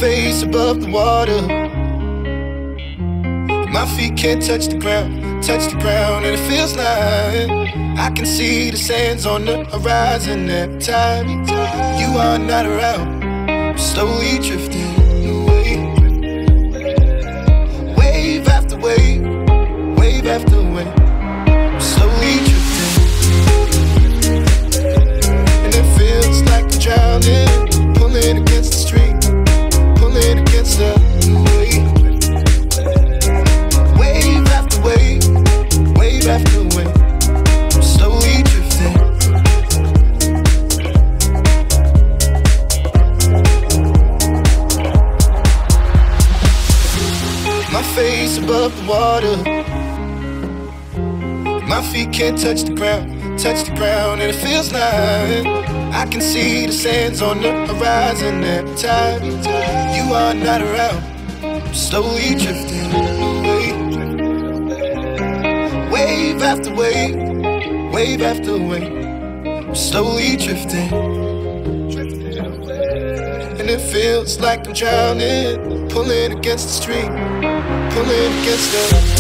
face above the water. My feet can't touch the ground, and it feels like I can see the sands on the horizon every time you are not around. I'm slowly drifting away, wave after wave, wave after wave. I'm slowly drifting, and it feels like I'm drowning, pulling against the stream, pulling against the wave. Wave after wave, wave after wave. I'm slowly drifting. My face above the water. My feet can't touch the ground, and it feels like I can see the sands on the horizon every time you are not around. I'm slowly drifting away, wave after wave, wave after wave. I'm slowly drifting, and it feels like I'm drowning, pulling against the stream, pulling against the.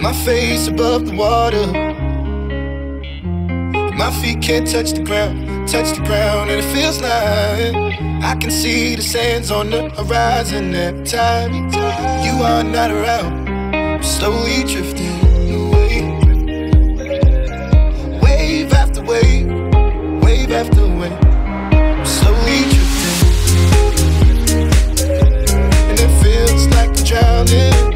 My face above the water. My feet can't touch the ground, and it feels like I can see the sands on the horizon every time you are not around. I'm slowly drifting away, wave after wave, wave after wave. I'm slowly drifting, and it feels like I'm drowning,